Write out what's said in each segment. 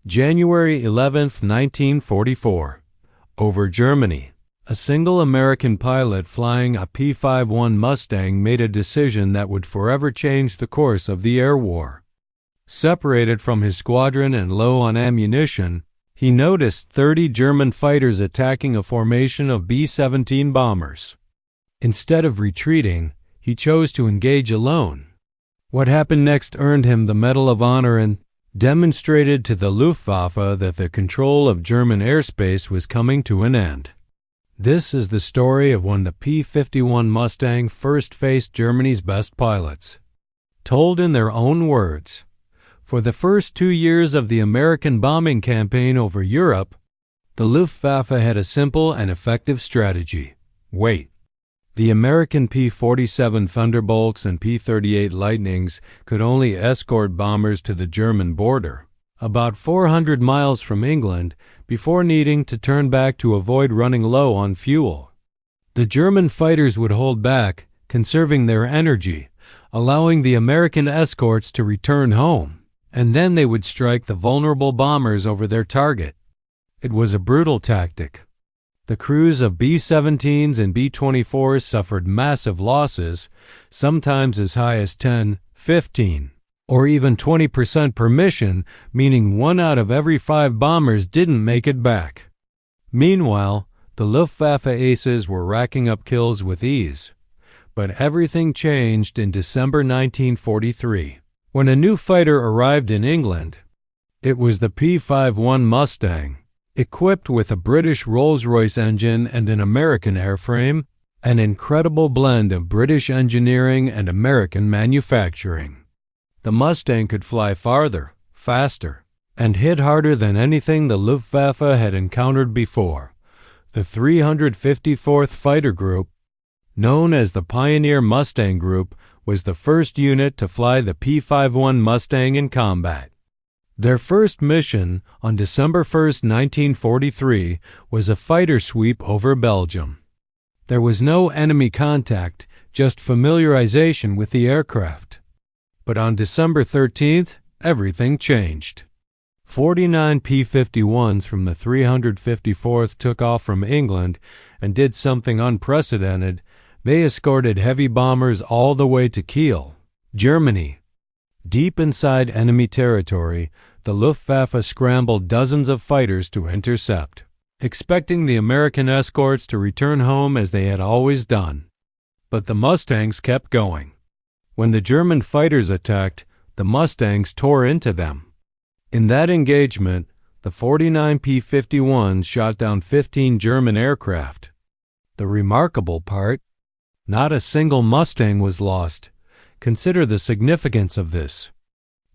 January 11, 1944. Over Germany. A single American pilot flying a P-51 Mustang made a decision that would forever change the course of the air war. Separated from his squadron and low on ammunition, he noticed 30 German fighters attacking a formation of B-17 bombers. Instead of retreating, he chose to engage alone. What happened next earned him the Medal of Honor and demonstrated to the Luftwaffe that the control of German airspace was coming to an end. This is the story of when the P-51 Mustang first faced Germany's best pilots. Told in their own words, for the first 2 years of the American bombing campaign over Europe, the Luftwaffe had a simple and effective strategy. Wait. The American P-47 Thunderbolts and P-38 Lightnings could only escort bombers to the German border, about 400 miles from England, before needing to turn back to avoid running low on fuel. The German fighters would hold back, conserving their energy, allowing the American escorts to return home, and then they would strike the vulnerable bombers over their target. It was a brutal tactic. The crews of B-17s and B-24s suffered massive losses, sometimes as high as 10, 15, or even 20% per mission, meaning 1 out of every 5 bombers didn't make it back. Meanwhile, the Luftwaffe aces were racking up kills with ease. But everything changed in December 1943, when a new fighter arrived in England. It was the P-51 Mustang. Equipped with a British Rolls-Royce engine and an American airframe, an incredible blend of British engineering and American manufacturing. The Mustang could fly farther, faster, and hit harder than anything the Luftwaffe had encountered before. The 354th Fighter Group, known as the Pioneer Mustang Group, was the first unit to fly the P-51 Mustang in combat. Their first mission, on December 1, 1943, was a fighter sweep over Belgium. There was no enemy contact, just familiarization with the aircraft. But on December 13th, everything changed. 49 P-51s from the 354th took off from England and did something unprecedented. They escorted heavy bombers all the way to Kiel, Germany. Deep inside enemy territory, the Luftwaffe scrambled dozens of fighters to intercept, expecting the American escorts to return home as they had always done. But the Mustangs kept going. When the German fighters attacked, the Mustangs tore into them. In that engagement, the 49 P-51s shot down 15 German aircraft. The remarkable part, not a single Mustang was lost. Consider the significance of this.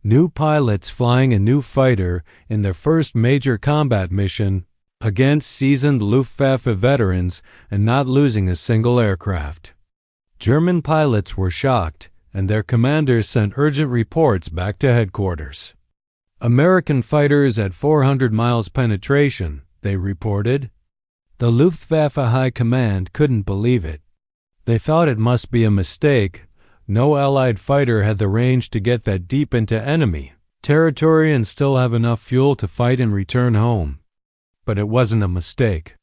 New pilots flying a new fighter in their first major combat mission against seasoned Luftwaffe veterans and not losing a single aircraft. German pilots were shocked, and their commanders sent urgent reports back to headquarters. American fighters at 400 miles penetration, they reported. The Luftwaffe High Command couldn't believe it. They thought it must be a mistake. No Allied fighter had the range to get that deep into enemy territory and still have enough fuel to fight and return home. But it wasn't a mistake.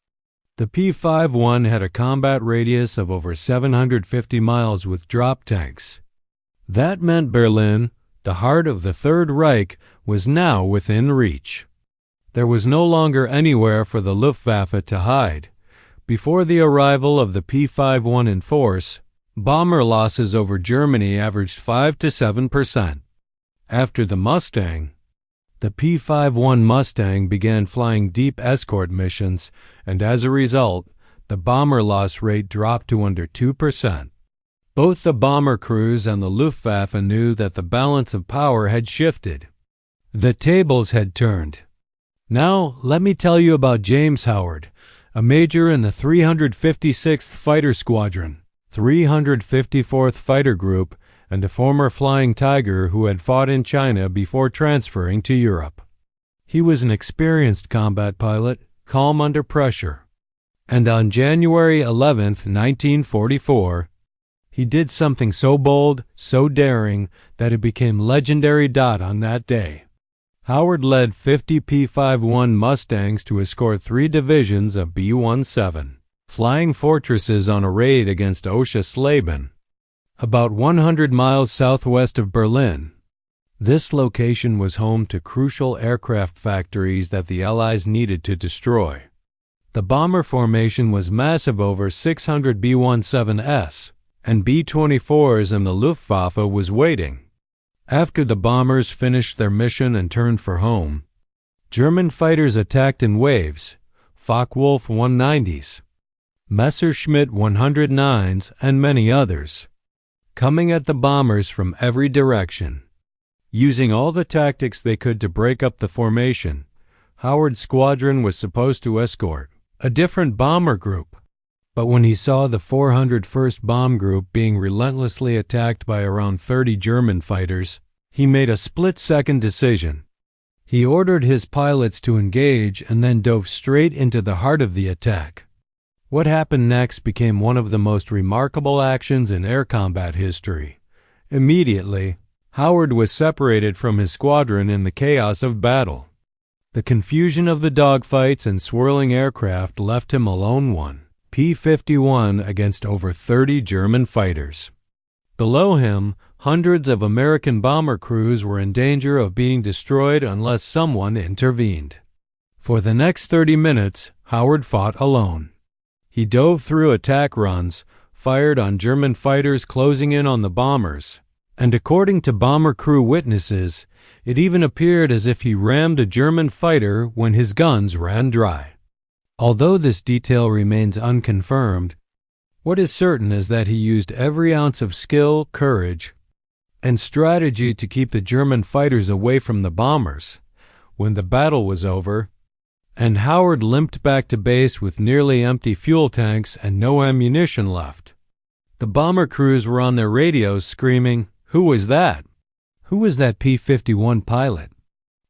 The P-51 had a combat radius of over 750 miles with drop tanks. That meant Berlin, the heart of the Third Reich, was now within reach. There was no longer anywhere for the Luftwaffe to hide. Before the arrival of the P-51 in force, bomber losses over Germany averaged 5 to 7%. After the Mustang, the P-51 Mustang began flying deep escort missions, and as a result, the bomber loss rate dropped to under 2%. Both the bomber crews and the Luftwaffe knew that the balance of power had shifted. The tables had turned. Now, let me tell you about James Howard, a major in the 356th Fighter Squadron, 354th Fighter Group, and a former Flying Tiger who had fought in China before transferring to Europe. He was an experienced combat pilot, calm under pressure. And on January 11, 1944, he did something so bold, so daring, that it became legendary. On that day, Howard led 50 P-51 Mustangs to escort 3 divisions of B-17 Flying Fortresses on a raid against Oshausleben, about 100 miles southwest of Berlin. This location was home to crucial aircraft factories that the Allies needed to destroy. The bomber formation was massive, over 600 B-17s and B-24s, and the Luftwaffe was waiting. After the bombers finished their mission and turned for home, German fighters attacked in waves, Focke-Wulf 190s, Messerschmitt 109s, and many others, coming at the bombers from every direction. Using all the tactics they could to break up the formation, Howard's squadron was supposed to escort a different bomber group. But when he saw the 401st Bomb Group being relentlessly attacked by around 30 German fighters, he made a split-second decision. He ordered his pilots to engage and then dove straight into the heart of the attack. What happened next became one of the most remarkable actions in air combat history. Immediately, Howard was separated from his squadron in the chaos of battle. The confusion of the dogfights and swirling aircraft left him alone, one P-51 against over 30 German fighters. Below him, hundreds of American bomber crews were in danger of being destroyed unless someone intervened. For the next 30 minutes, Howard fought alone. He dove through attack runs, fired on German fighters closing in on the bombers, and according to bomber crew witnesses, it even appeared as if he rammed a German fighter when his guns ran dry. Although this detail remains unconfirmed, what is certain is that he used every ounce of skill, courage, and strategy to keep the German fighters away from the bombers. When the battle was over, and Howard limped back to base with nearly empty fuel tanks and no ammunition left, the bomber crews were on their radios screaming, "Who was that? Who was that P-51 pilot?"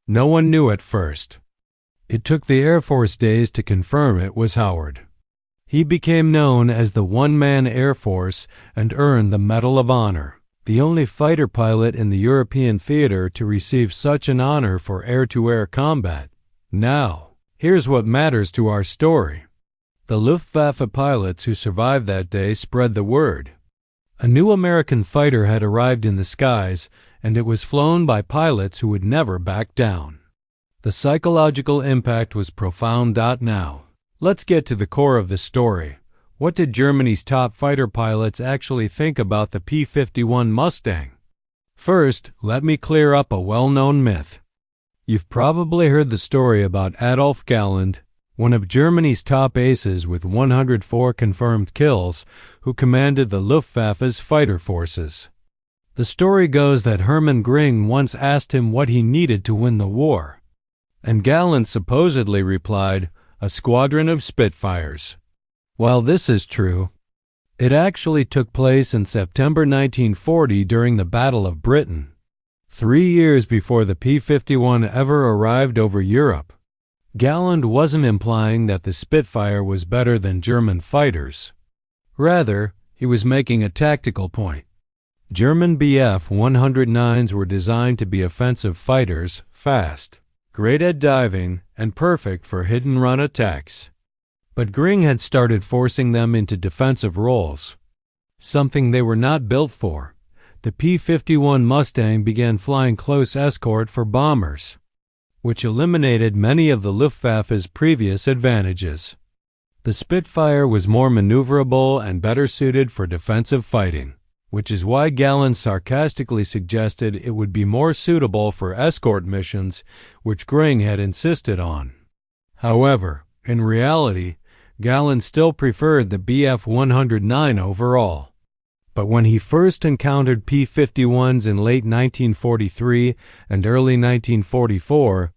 No one knew at first. It took the Air Force days to confirm it was Howard. He became known as the One-Man Air Force and earned the Medal of Honor, the only fighter pilot in the European theater to receive such an honor for air-to-air combat. Now, here's what matters to our story. The Luftwaffe pilots who survived that day spread the word. A new American fighter had arrived in the skies, and it was flown by pilots who would never back down. The psychological impact was profound. Now, let's get to the core of the story. What did Germany's top fighter pilots actually think about the P-51 Mustang? First, let me clear up a well-known myth. You've probably heard the story about Adolf Galland, one of Germany's top aces with 104 confirmed kills, who commanded the Luftwaffe's fighter forces. The story goes that Hermann Göring once asked him what he needed to win the war, and Galland supposedly replied, "A squadron of Spitfires." While this is true, it actually took place in September 1940 during the Battle of Britain, 3 years before the P-51 ever arrived over Europe. Galland wasn't implying that the Spitfire was better than German fighters. Rather, he was making a tactical point. German Bf-109s were designed to be offensive fighters, fast, great at diving, and perfect for hit-and-run attacks. But Göring had started forcing them into defensive roles, something they were not built for. The P-51 Mustang began flying close escort for bombers, which eliminated many of the Luftwaffe's previous advantages. The Spitfire was more maneuverable and better suited for defensive fighting, which is why Galland sarcastically suggested it would be more suitable for escort missions, which Göring had insisted on. However, in reality, Galland still preferred the Bf-109 overall. But when he first encountered P-51s in late 1943 and early 1944,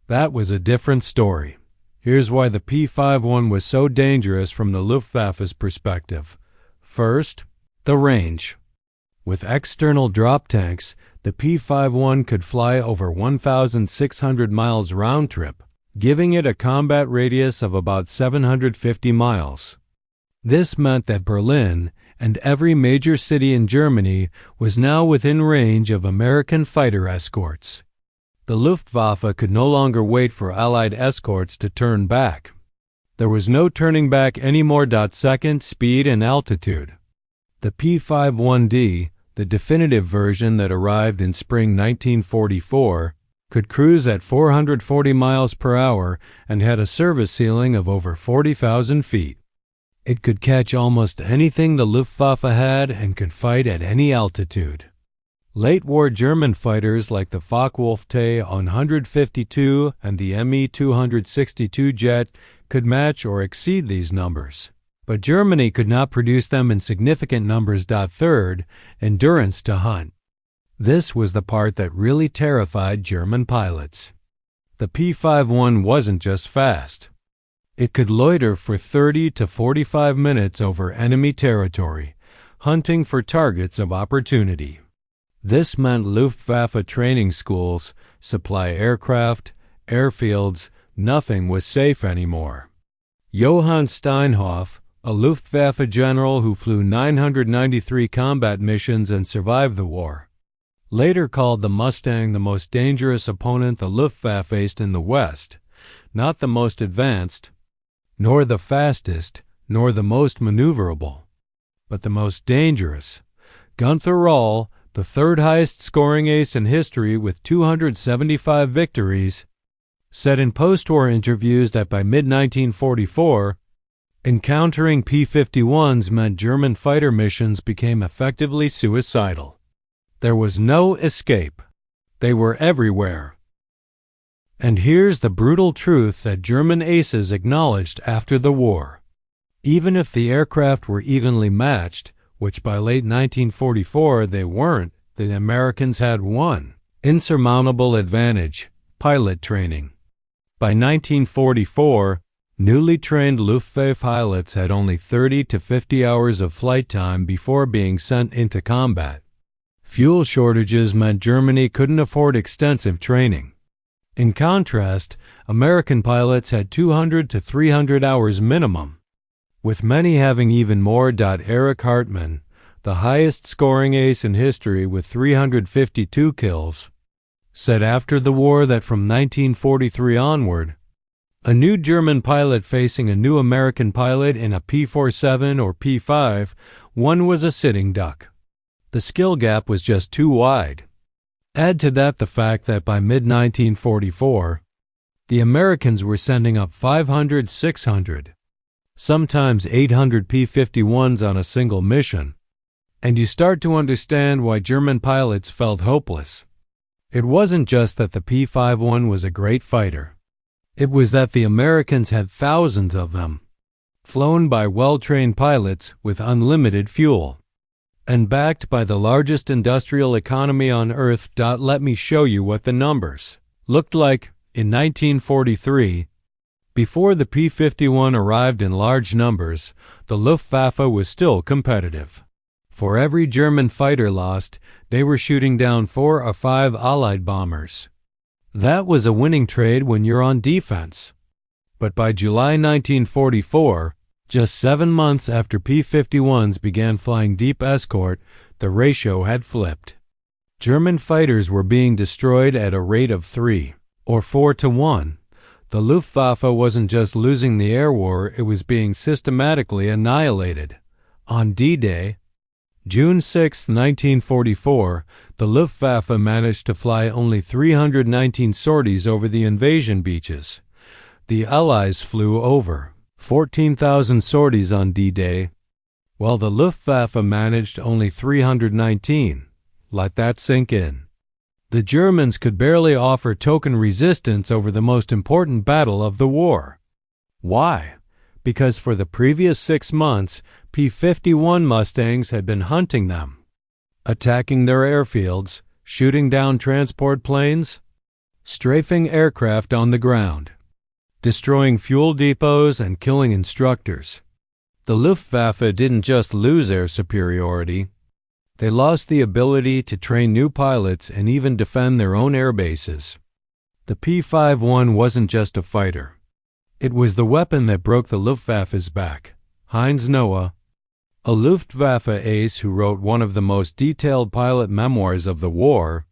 that was a different story. Here's why the P-51 was so dangerous from the Luftwaffe's perspective. First, the range. With external drop tanks, the P-51 could fly over 1,600 miles round-trip, giving it a combat radius of about 750 miles. This meant that Berlin and every major city in Germany was now within range of American fighter escorts. The Luftwaffe could no longer wait for Allied escorts to turn back. There was no turning back anymore. Second, speed and altitude. The P-51D, the definitive version that arrived in spring 1944, could cruise at 440 miles per hour and had a service ceiling of over 40,000 feet. It could catch almost anything the Luftwaffe had and could fight at any altitude. Late-war German fighters like the Focke-Wulf Te-152 and the Me-262 jet could match or exceed these numbers. But Germany could not produce them in significant numbers. Third, endurance to hunt. This was the part that really terrified German pilots. The P-51 wasn't just fast. It could loiter for 30 to 45 minutes over enemy territory, hunting for targets of opportunity. This meant Luftwaffe training schools, supply aircraft, airfields, nothing was safe anymore. Johann Steinhoff, a Luftwaffe general who flew 993 combat missions and survived the war, later called the Mustang the most dangerous opponent the Luftwaffe faced in the West, not the most advanced, nor the fastest, nor the most maneuverable, but the most dangerous. Gunther Rall, the third highest scoring ace in history with 275 victories, said in post-war interviews that by mid-1944, encountering P-51s meant German fighter missions became effectively suicidal. There was no escape. They were everywhere. And here's the brutal truth that German aces acknowledged after the war. Even if the aircraft were evenly matched, which by late 1944 they weren't, the Americans had one insurmountable advantage: pilot training. By 1944, newly trained Luftwaffe pilots had only 30 to 50 hours of flight time before being sent into combat. Fuel shortages meant Germany couldn't afford extensive training. In contrast, American pilots had 200 to 300 hours minimum, with many having even more. Eric Hartmann, the highest scoring ace in history with 352 kills, said after the war that from 1943 onward, a new German pilot facing a new American pilot in a P-47 or P-5, one was a sitting duck. The skill gap was just too wide. Add to that the fact that by mid-1944, the Americans were sending up 500, 600, sometimes 800 P-51s on a single mission, and you start to understand why German pilots felt hopeless. It wasn't just that the P-51 was a great fighter. It was that the Americans had thousands of them, flown by well-trained pilots with unlimited fuel, and backed by the largest industrial economy on Earth. Let me show you what the numbers looked like in 1943. Before the P-51 arrived in large numbers, the Luftwaffe was still competitive. For every German fighter lost, they were shooting down 4 or 5 Allied bombers. That was a winning trade when you're on defense. But by July 1944, just 7 months after P-51s began flying deep escort, the ratio had flipped. German fighters were being destroyed at a rate of 3 or 4 to 1. The Luftwaffe wasn't just losing the air war, it was being systematically annihilated. On D-Day, June 6, 1944, the Luftwaffe managed to fly only 319 sorties over the invasion beaches. The Allies flew over 14,000 sorties on D-Day, while the Luftwaffe managed only 319. Let that sink in. The Germans could barely offer token resistance over the most important battle of the war. Why? Because for the previous 6 months, P-51 Mustangs had been hunting them, attacking their airfields, shooting down transport planes, strafing aircraft on the ground, destroying fuel depots and killing instructors. The Luftwaffe didn't just lose air superiority, they lost the ability to train new pilots and even defend their own air bases. The P-51 wasn't just a fighter. It was the weapon that broke the Luftwaffe's back. Heinz Noah, a Luftwaffe ace who wrote one of the most detailed pilot memoirs of the war,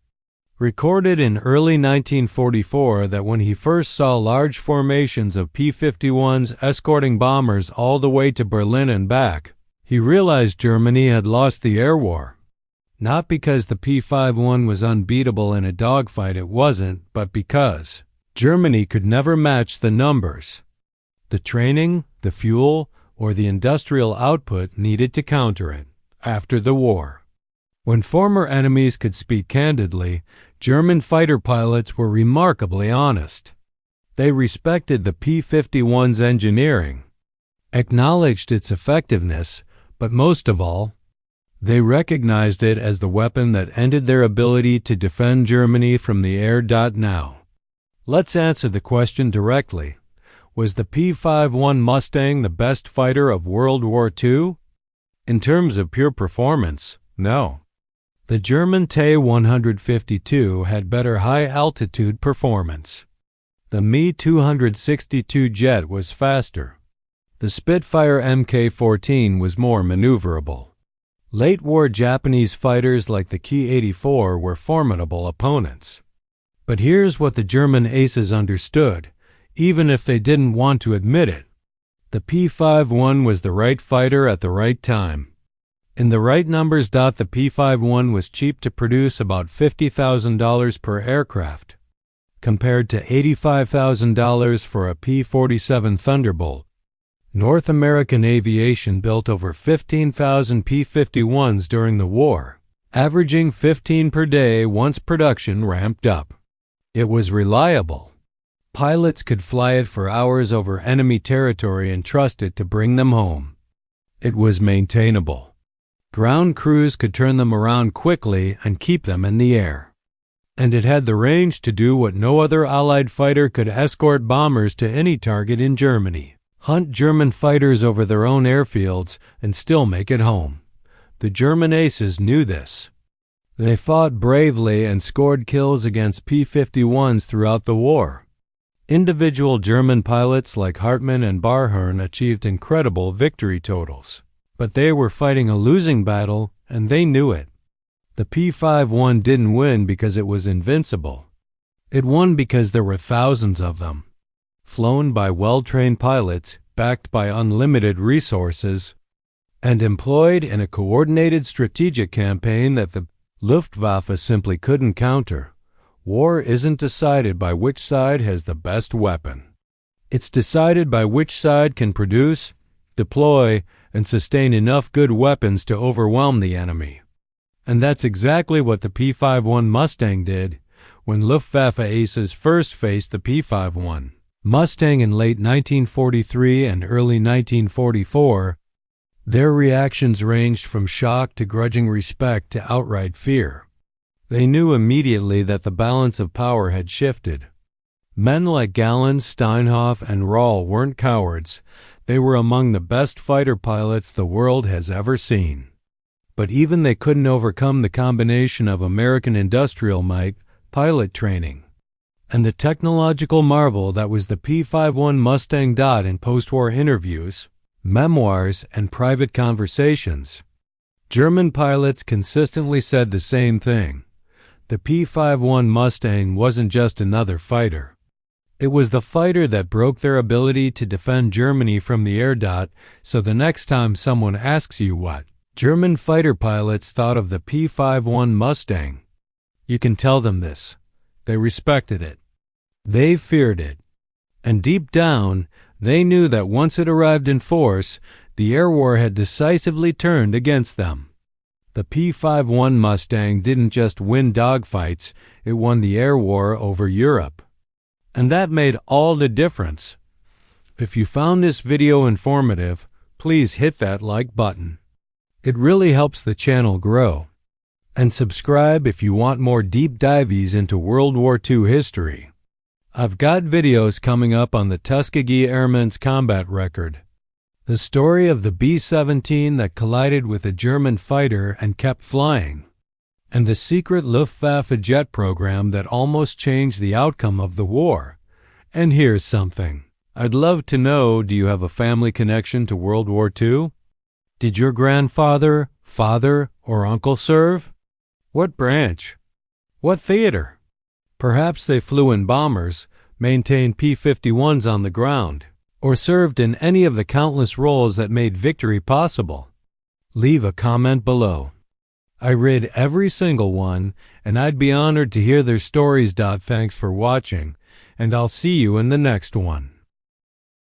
recorded in early 1944 that when he first saw large formations of P-51s escorting bombers all the way to Berlin and back, he realized Germany had lost the air war. Not because the P-51 was unbeatable in a dogfight, it wasn't, but because Germany could never match the numbers, the training, the fuel, or the industrial output needed to counter it after the war. When former enemies could speak candidly, German fighter pilots were remarkably honest. They respected the P-51's engineering, acknowledged its effectiveness, but most of all, they recognized it as the weapon that ended their ability to defend Germany from the air. Now, let's answer the question directly. Was the P-51 Mustang the best fighter of World War II? In terms of pure performance, no. The German T-152 had better high-altitude performance. The Me-262 jet was faster. The Spitfire Mk-14 was more maneuverable. Late-war Japanese fighters like the Ki-84 were formidable opponents. But here's what the German aces understood, even if they didn't want to admit it. The P-51 was the right fighter at the right time. In the right numbers. The P-51 was cheap to produce, about $50,000 per aircraft, compared to $85,000 for a P-47 Thunderbolt. North American aviation built over 15,000 P-51s during the war, averaging 15 per day once production ramped up. It was reliable. Pilots could fly it for hours over enemy territory and trust it to bring them home. It was maintainable. Ground crews could turn them around quickly and keep them in the air. And it had the range to do what no other Allied fighter could: escort bombers to any target in Germany, hunt German fighters over their own airfields, and still make it home. The German aces knew this. They fought bravely and scored kills against P-51s throughout the war. Individual German pilots like Hartmann and Barhorn achieved incredible victory totals. But they were fighting a losing battle, and they knew it. The P-51 didn't win because it was invincible. It won because there were thousands of them, flown by well-trained pilots, backed by unlimited resources, and employed in a coordinated strategic campaign that the Luftwaffe simply couldn't counter. War isn't decided by which side has the best weapon. It's decided by which side can produce, deploy, and sustain enough good weapons to overwhelm the enemy. And that's exactly what the P-51 Mustang did when Luftwaffe aces first faced the P-51 Mustang in late 1943 and early 1944. Their reactions ranged from shock to grudging respect to outright fear. They knew immediately that the balance of power had shifted. Men like Galland, Steinhoff, and Rall weren't cowards. They were among the best fighter pilots the world has ever seen. But even they couldn't overcome the combination of American industrial might, pilot training, and the technological marvel that was the P-51 Mustang. In post-war interviews, memoirs, and private conversations, German pilots consistently said the same thing. The P-51 Mustang wasn't just another fighter. It was the fighter that broke their ability to defend Germany from the air. So the next time someone asks you what German fighter pilots thought of the P-51 Mustang, you can tell them this: they respected it. They feared it. And deep down, they knew that once it arrived in force, the air war had decisively turned against them. The P-51 Mustang didn't just win dogfights, it won the air war over Europe. And that made all the difference. If you found this video informative, please hit that like button. It really helps the channel grow. And subscribe if you want more deep dives into World War II history. I've got videos coming up on the Tuskegee Airmen's combat record, the story of the B-17 that collided with a German fighter and kept flying, and the secret Luftwaffe jet program that almost changed the outcome of the war. And here's something I'd love to know: do you have a family connection to World War II? Did your grandfather, father, or uncle serve? What branch? What theater? Perhaps they flew in bombers, maintained P-51s on the ground, or served in any of the countless roles that made victory possible. Leave a comment below. I read every single one, and I'd be honored to hear their stories. Thanks for watching, and I'll see you in the next one.